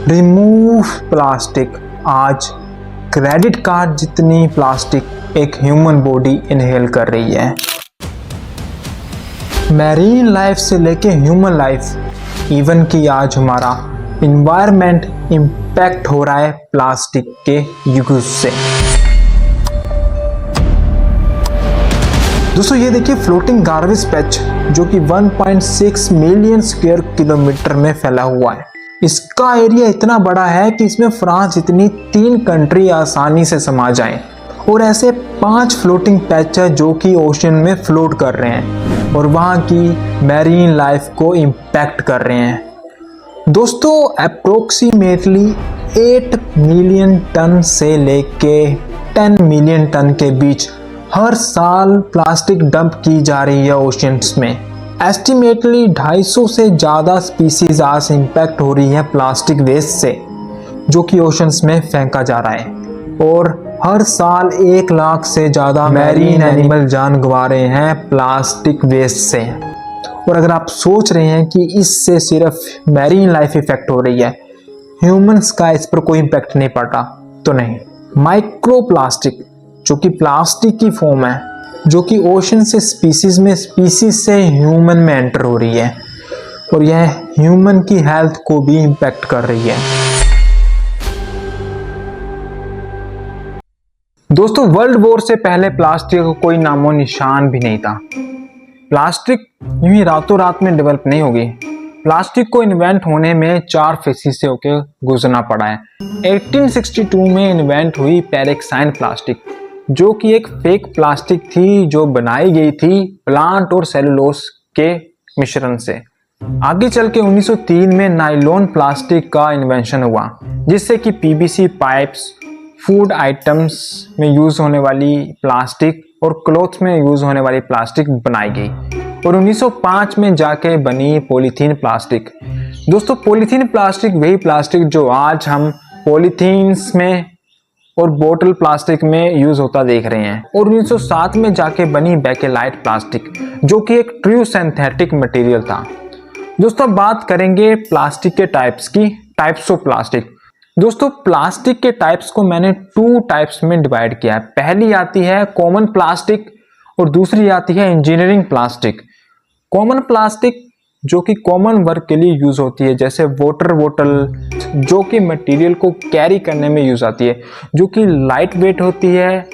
Remove plastic. आज credit card जितनी plastic एक ह्यूमन बॉडी इनहेल कर रही है। मैरीन लाइफ से लेके ह्यूमन लाइफ, इवन कि आज हमारा इन्वायरमेंट इम्पैक्ट हो रहा है प्लास्टिक के यूज से। दोस्तों ये देखिए फ्लोटिंग गार्बेज पैच जो कि 1.6 मिलियन स्क्वायर किलोमीटर में फैला हुआ है। इसका एरिया इतना बड़ा है कि इसमें फ्रांस जितनी 3 कंट्री आसानी से समा जाएं। और ऐसे 5 फ्लोटिंग पैच है जो कि ओशन में फ्लोट कर रहे हैं और वहाँ की मैरीन लाइफ को इम्पैक्ट कर रहे हैं। दोस्तों अप्रोक्सीमेटली 8 मिलियन टन से लेके 10 मिलियन टन के बीच हर साल प्लास्टिक डंप की जा रही है ओशंस में। एस्टिमेटली 250 से ज़्यादा स्पीसीज आज इम्पैक्ट हो रही है प्लास्टिक वेस्ट से जो कि ओशंस में फेंका जा रहा है। और हर साल 1 लाख से ज़्यादा मैरीन एनिमल जान गंवा रहे हैं प्लास्टिक वेस्ट से। और अगर आप सोच रहे हैं कि इससे सिर्फ मैरीन लाइफ इफेक्ट हो रही है, ह्यूमंस का इस पर कोई इम्पैक्ट नहीं पड़ता, तो नहीं। माइक्रो प्लास्टिक जो कि प्लास्टिक की फॉर्म है जो कि ओशन से स्पीसीज में, स्पीसीज से ह्यूमन में एंटर हो रही है और यह ह्यूमन की हेल्थ को भी इम्पैक्ट कर रही है। दोस्तों वर्ल्ड वॉर से पहले प्लास्टिक का कोई नामो निशान भी नहीं था। प्लास्टिक यूं ही रातों रात में डेवलप नहीं होगी। प्लास्टिक को इन्वेंट होने में 4 फेसेस से होकर गुजरना पड़ा है। 1862 में इन्वेंट हुई पैरेक्साइन प्लास्टिक जो कि एक फेक प्लास्टिक थी जो बनाई गई थी प्लांट और सेलुलोस के मिश्रण से। आगे चल के 1903 में नायलॉन प्लास्टिक का इन्वेंशन हुआ जिससे कि पीवीसी पाइप्स, फूड आइटम्स में यूज होने वाली प्लास्टिक और क्लॉथ में यूज होने वाली प्लास्टिक बनाई गई। और 1905 में जाके बनी पॉलीथीन प्लास्टिक। दोस्तों पॉलीथीन प्लास्टिक वही प्लास्टिक जो आज हम पॉलीथीन्स में और बोतल प्लास्टिक में यूज होता देख रहे हैं। और 1907 में जाके बनी बेकेलाइट प्लास्टिक जो कि एक ट्रू सिंथेटिक मटेरियल था। दोस्तों बात करेंगे प्लास्टिक के टाइप्स की, टाइप्स ऑफ प्लास्टिक। दोस्तों प्लास्टिक के टाइप्स को मैंने 2 टाइप्स में डिवाइड किया है। पहली आती है कॉमन प्लास्टिक और दूसरी आती है इंजीनियरिंग प्लास्टिक। कॉमन प्लास्टिक जो कि कॉमन वर्क के लिए यूज होती है, जैसे वाटर बोतल जो कि मटेरियल को कैरी करने में यूज आती है, जो कि लाइट वेट होती है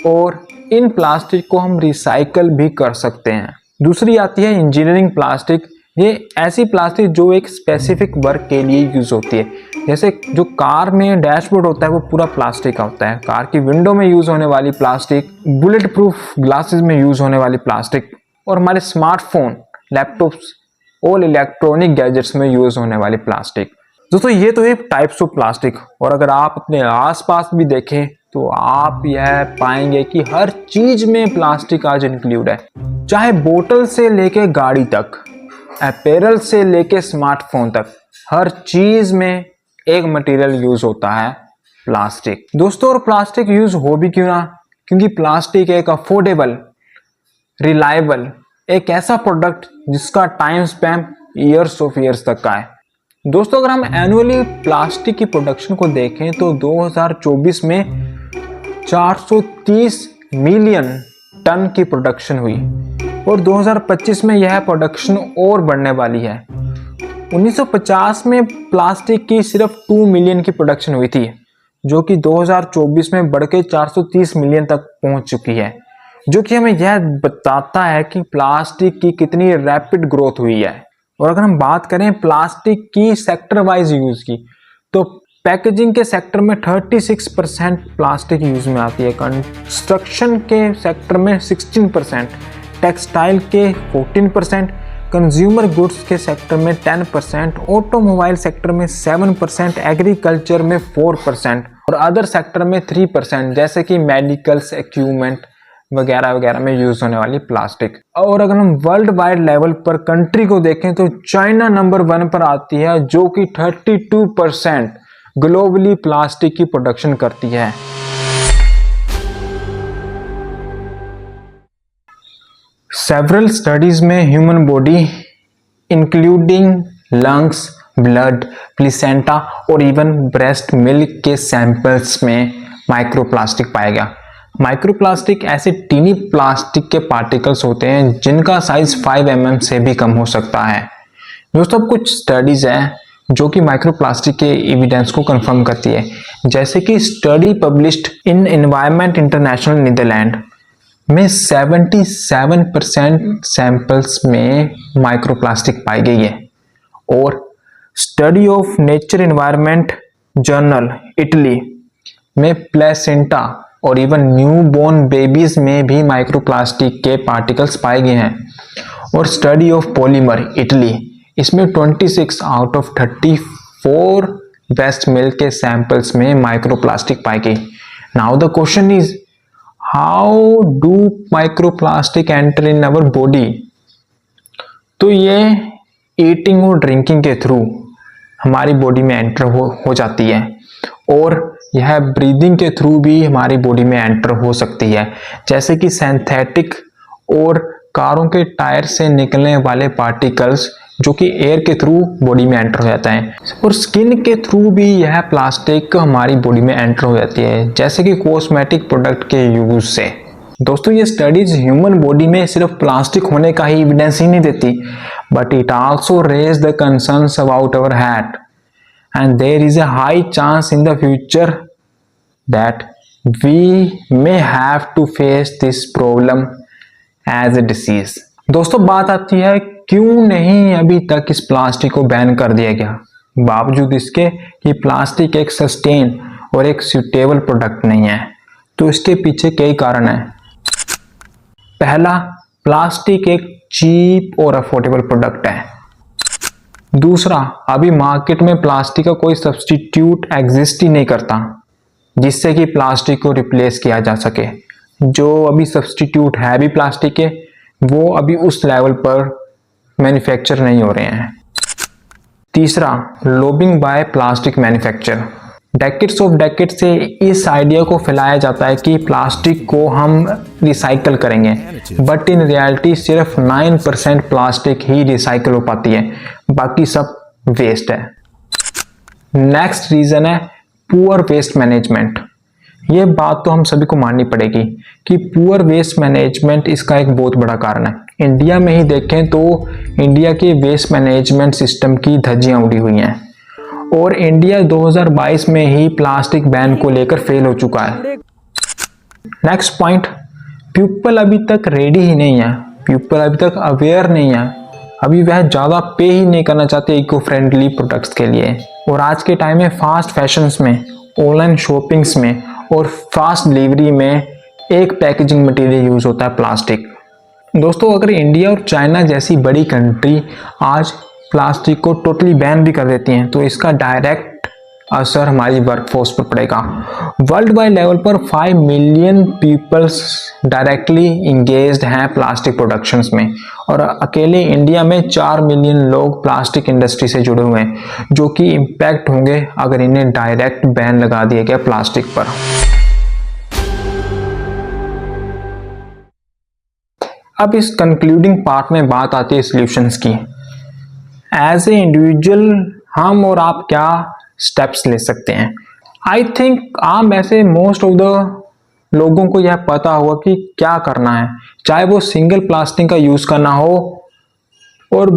और इन प्लास्टिक को हम रिसाइकल भी कर सकते हैं। दूसरी आती है इंजीनियरिंग प्लास्टिक। ये ऐसी प्लास्टिक जो एक स्पेसिफिक वर्क के लिए यूज होती है, जैसे जो कार में डैशबोर्ड होता है वो पूरा प्लास्टिक का होता है, कार की विंडो में यूज होने वाली प्लास्टिक, बुलेट प्रूफ ग्लासेस में यूज होने वाली प्लास्टिक और हमारे smartphone, laptops, all electronic gadgets में यूज होने वाली प्लास्टिक। दोस्तों ये तो है टाइप्स ऑफ प्लास्टिक। और अगर आप अपने आसपास भी देखें तो आप यह पाएंगे कि हर चीज में प्लास्टिक आज इंक्लूड है, चाहे बोतल से लेके गाड़ी तक, अपैरल से लेके स्मार्टफोन तक, हर चीज में एक मटेरियल यूज होता है प्लास्टिक। दोस्तों और प्लास्टिक यूज हो भी क्यों ना, क्योंकि प्लास्टिक एक अफोर्डेबल, रिलायबल, एक ऐसा प्रोडक्ट जिसका time span years of years तक का है। दोस्तों अगर हम एनुअली प्लास्टिक की प्रोडक्शन को देखें तो 2024 में 430 मिलियन टन की प्रोडक्शन हुई और 2025 में यह प्रोडक्शन और बढ़ने वाली है। 1950 में प्लास्टिक की सिर्फ 2 मिलियन की प्रोडक्शन हुई थी जो कि 2024 में बढ़ के 430 मिलियन तक पहुंच चुकी है, जो कि हमें यह बताता है कि प्लास्टिक की कितनी रैपिड ग्रोथ हुई है। और अगर हम बात करें प्लास्टिक की सेक्टर वाइज यूज की तो पैकेजिंग के सेक्टर में 36% प्लास्टिक यूज में आती है, कंस्ट्रक्शन के सेक्टर में 16%, टेक्सटाइल के 14%, कंज्यूमर गुड्स के सेक्टर में 10%, ऑटोमोबाइल सेक्टर में 7%, एग्रीकल्चर में 4% और अदर सेक्टर में 3%, जैसे कि मेडिकल्स इक्विपमेंट वगैरह वगैरह में यूज होने वाली प्लास्टिक। और अगर हम वर्ल्ड वाइड लेवल पर कंट्री को देखें तो चाइना नंबर 1 पर आती है जो कि 32% ग्लोबली प्लास्टिक की प्रोडक्शन करती है। सेवरल स्टडीज में human body including lungs, blood, placenta और इवन ब्रेस्ट मिल्क के सैंपल्स में माइक्रोप्लास्टिक पाया गया। माइक्रोप्लास्टिक ऐसे टीनी प्लास्टिक के पार्टिकल्स होते हैं जिनका साइज 5 mm से भी कम हो सकता है। दोस्तों कुछ स्टडीज हैं जो कि माइक्रोप्लास्टिक के एविडेंस को कंफर्म करती है, जैसे कि study published in Environment International Netherlands में 77% सैंपल्स में माइक्रोप्लास्टिक पाई गई है, और study of Nature Environment journal Italy में प्लेसेंटा और इवन न्यू बोर्न बेबीज में भी माइक्रोप्लास्टिक के पार्टिकल्स पाए गए हैं। और स्टडी ऑफ पॉलीमर इटली, इसमें 26 आउट ऑफ 34 ब्रेस्ट मिल्क के सैंपल्स में माइक्रोप्लास्टिक पाई गई। Now the question is how do microplastic enter in our body. तो ये ईटिंग और ड्रिंकिंग के थ्रू हमारी बॉडी में एंटर हो जाती है, और यह ब्रीदिंग के थ्रू भी हमारी बॉडी में एंटर हो सकती है, जैसे कि सिंथेटिक और कारों के टायर से निकलने वाले पार्टिकल्स जो कि एयर के थ्रू बॉडी में एंटर हो जाता है, और स्किन के थ्रू भी यह प्लास्टिक हमारी बॉडी में एंटर हो जाती है, जैसे कि कॉस्मेटिक प्रोडक्ट के यूज से। दोस्तों ये स्टडीज ह्यूमन बॉडी में सिर्फ प्लास्टिक होने का ही एविडेंस ही नहीं देती, but it also raise the concerns about our health, and there is a high chance in the future that we may have to face this problem as a disease. दोस्तों बात आती है क्यों नहीं अभी तक इस प्लास्टिक को बैन कर दिया गया, बावजूद इसके कि प्लास्टिक एक सस्टेन और एक सूटेबल प्रोडक्ट नहीं है। तो इसके पीछे कई कारण हैं। पहला, प्लास्टिक एक चीप और अफोर्डेबल प्रोडक्ट है। दूसरा, अभी मार्केट में प्लास्टिक का कोई सब्स्टिट्यूट एग्जिस्ट ही नहीं करता जिससे कि प्लास्टिक को रिप्लेस किया जा सके। जो अभी सब्स्टिट्यूट है भी प्लास्टिक के, वो अभी उस लेवल पर मैन्युफैक्चर नहीं हो रहे हैं। तीसरा, lobbying bye plastic manufacture. Decades of decade से इस आइडिया को फैलाया जाता है कि प्लास्टिक को हम रिसाइकल करेंगे, बट इन रियलिटी सिर्फ 9% प्लास्टिक ही रिसाइकल हो पाती है, बाकी सब वेस्ट है। नेक्स्ट रीजन है पुअर वेस्ट मैनेजमेंट। ये बात तो हम सभी को माननी पड़ेगी कि पुअर वेस्ट मैनेजमेंट इसका एक बहुत बड़ा कारण है। इंडिया में ही देखें तो इंडिया के वेस्ट मैनेजमेंट सिस्टम की धज्जियां उड़ी हुई हैं, और इंडिया 2022 में ही प्लास्टिक बैन को लेकर फेल हो चुका है। नेक्स्ट पॉइंट, पीपल अभी तक रेडी ही नहीं है, पीपल अभी तक अवेयर नहीं है, अभी वह ज़्यादा पे ही नहीं करना चाहते इको फ्रेंडली प्रोडक्ट्स के लिए। और आज के टाइम में फास्ट फैशंस में, ऑनलाइन शॉपिंग्स में और फास्ट डिलीवरी में एक पैकेजिंग मटेरियल यूज होता है प्लास्टिक। दोस्तों अगर इंडिया और चाइना जैसी बड़ी कंट्री आज प्लास्टिक को टोटली बैन भी कर देती हैं तो इसका डायरेक्ट असर हमारी वर्कफोर्स पर पड़ेगा। वर्ल्ड वाइड लेवल पर 5 मिलियन पीपल्स डायरेक्टली इंगेज्ड हैं प्लास्टिक प्रोडक्शंस में, और अकेले इंडिया में 4 मिलियन लोग प्लास्टिक इंडस्ट्री से जुड़े हुए हैं, जो कि इम्पैक्ट होंगे अगर इन्हें डायरेक्ट बैन लगा दिया गया प्लास्टिक पर। अब इस कंक्लूडिंग पार्ट में बात आती है सॉल्यूशंस की। एज ए इंडिविजुअल हम और आप क्या स्टेप्स ले सकते हैं। आई थिंक आम ऐसे मोस्ट ऑफ द लोगों को यह पता होगा कि क्या करना है, चाहे वो सिंगल प्लास्टिक का यूज करना हो और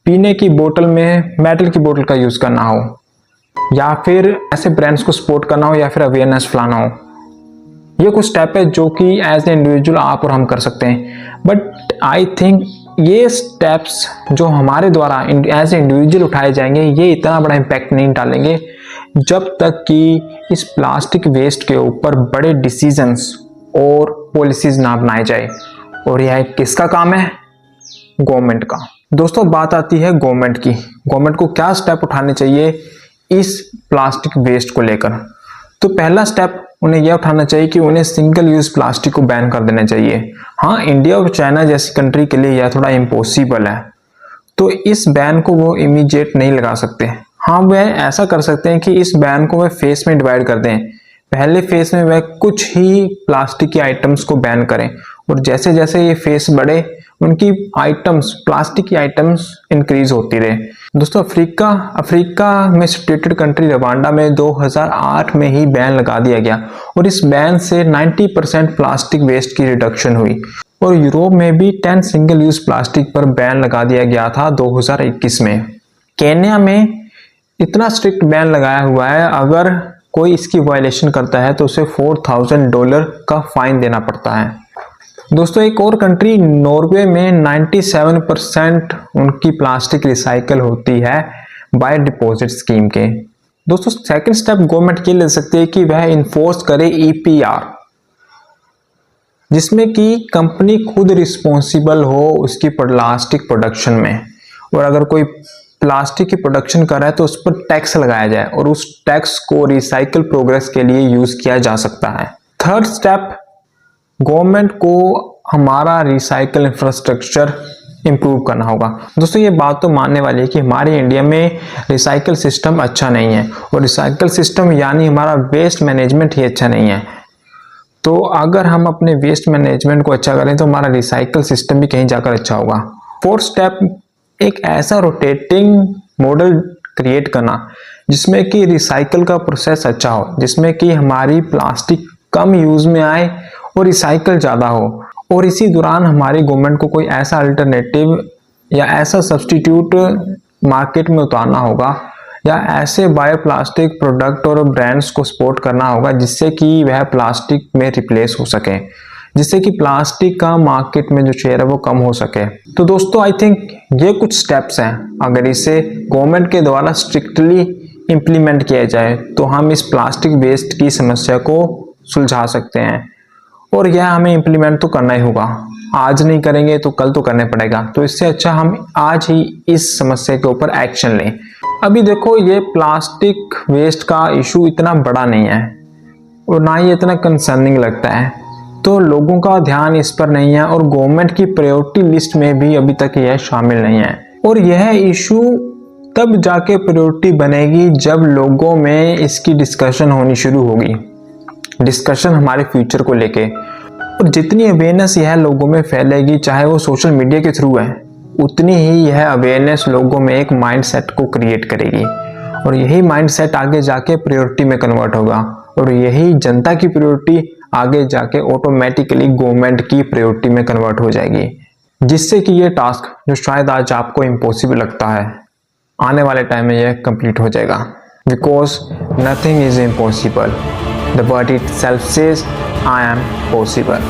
पीने की बोतल में मेटल की बोतल का यूज करना हो, या फिर ऐसे ब्रांड्स को सपोर्ट करना हो, या फिर अवेयरनेस फैलाना हो। ये कुछ स्टेप है जो कि एज ए इंडिविजुअल आप और हम कर सकते हैं, बट आई थिंक ये स्टेप्स जो हमारे द्वारा एज ए इंडिविजुअल उठाए जाएंगे ये इतना बड़ा इम्पैक्ट नहीं डालेंगे जब तक कि इस प्लास्टिक वेस्ट के ऊपर बड़े डिसीजंस और पॉलिसीज ना बनाए जाए। और यह किसका काम है? गवर्नमेंट का। दोस्तों बात आती है गवर्नमेंट की। गवर्नमेंट को क्या स्टेप उठाने चाहिए इस प्लास्टिक वेस्ट को लेकर? तो पहला स्टेप उन्हें यह उठाना चाहिए कि उन्हें सिंगल यूज प्लास्टिक को बैन कर देना चाहिए। हाँ, इंडिया और चाइना जैसी कंट्री के लिए यह थोड़ा इम्पॉसिबल है, तो इस बैन को वो इमीडिएट नहीं लगा सकते। हाँ, वह ऐसा कर सकते हैं कि इस बैन को वह फेस में डिवाइड कर दें। पहले फेस में वह कुछ ही प्लास्टिक के आइटम्स को बैन करें, और जैसे जैसे ये फेस बढ़े उनकी आइटम्स, प्लास्टिक की आइटम्स इंक्रीज होती रहे। दोस्तों अफ्रीका में सिचुएटेड कंट्री रवांडा में 2008 में ही बैन लगा दिया गया और इस बैन से 90% प्लास्टिक वेस्ट की रिडक्शन हुई। और यूरोप में भी 10 सिंगल यूज प्लास्टिक पर बैन लगा दिया गया था 2021 में। केन्या में इतना स्ट्रिक्ट बैन लगाया हुआ है, अगर कोई इसकी वायलेशन करता है तो उसे $4,000 का फाइन देना पड़ता है। दोस्तों एक और कंट्री नॉर्वे में 97% उनकी प्लास्टिक रिसाइकल होती है बाय डिपॉजिट स्कीम के। दोस्तों सेकंड स्टेप गवर्नमेंट ये ले सकती है कि वह इन्फोर्स करे EPR, जिसमें कि कंपनी खुद रिस्पॉन्सिबल हो उसकी प्लास्टिक प्रोडक्शन में, और अगर कोई प्लास्टिक की प्रोडक्शन कर रहा है तो उस पर टैक्स लगाया जाए और उस टैक्स को रिसाइकल प्रोग्रेस के लिए यूज किया जा सकता है। थर्ड स्टेप, गवर्नमेंट को हमारा रिसाइकल इंफ्रास्ट्रक्चर इंप्रूव करना होगा। दोस्तों ये बात तो मानने वाली है कि हमारे इंडिया में रिसाइकल सिस्टम अच्छा नहीं है, और रिसाइकल सिस्टम यानी हमारा वेस्ट मैनेजमेंट ही अच्छा नहीं है। तो अगर हम अपने वेस्ट मैनेजमेंट को अच्छा करें तो हमारा रिसाइकल सिस्टम भी कहीं जाकर अच्छा होगा। फोर्थ स्टेप, एक ऐसा रोटेटिंग मॉडल क्रिएट करना जिसमें कि रिसाइकल का प्रोसेस अच्छा हो, जिसमें कि हमारी प्लास्टिक कम यूज में आए और रिसाइकल ज़्यादा हो। और इसी दौरान हमारी गवर्नमेंट को कोई ऐसा अल्टरनेटिव या ऐसा सब्स्टिट्यूट मार्केट में उतारना होगा, या ऐसे बायो प्लास्टिक प्रोडक्ट और ब्रांड्स को सपोर्ट करना होगा जिससे कि वह प्लास्टिक में रिप्लेस हो सके, जिससे कि प्लास्टिक का मार्केट में जो शेयर है वो कम हो सके। तो दोस्तों आई थिंक ये कुछ स्टेप्स हैं, अगर इसे गवर्नमेंट के द्वारा स्ट्रिक्टली इम्प्लीमेंट किया जाए तो हम इस प्लास्टिक वेस्ट की समस्या को सुलझा सकते हैं। और यह हमें इम्प्लीमेंट तो करना ही होगा, आज नहीं करेंगे तो कल तो करने पड़ेगा। तो इससे अच्छा हम आज ही इस समस्या के ऊपर एक्शन लें। अभी देखो ये प्लास्टिक वेस्ट का इशू इतना बड़ा नहीं है और ना ही इतना कंसर्निंग लगता है, तो लोगों का ध्यान इस पर नहीं है और गवर्नमेंट की प्रायोरिटी लिस्ट में भी अभी तक यह शामिल नहीं है। और यह इशू तब जाके प्रायोरिटी बनेगी जब लोगों में इसकी डिस्कशन होनी शुरू होगी, डिस्कशन हमारे फ्यूचर को लेके। और जितनी अवेयरनेस यह लोगों में फैलेगी, चाहे वो सोशल मीडिया के थ्रू है, उतनी ही यह अवेयरनेस लोगों में एक माइंडसेट को क्रिएट करेगी और यही माइंडसेट आगे जाके प्रायोरिटी में कन्वर्ट होगा और यही जनता की प्रायोरिटी आगे जाके ऑटोमेटिकली गवर्नमेंट की प्रायोरिटी में कन्वर्ट हो जाएगी, जिससे कि ये टास्क जो शायद आज आपको इम्पॉसिबल लगता है, आने वाले टाइम में यह कंप्लीट हो जाएगा। Because nothing is impossible, the word itself says I am possible.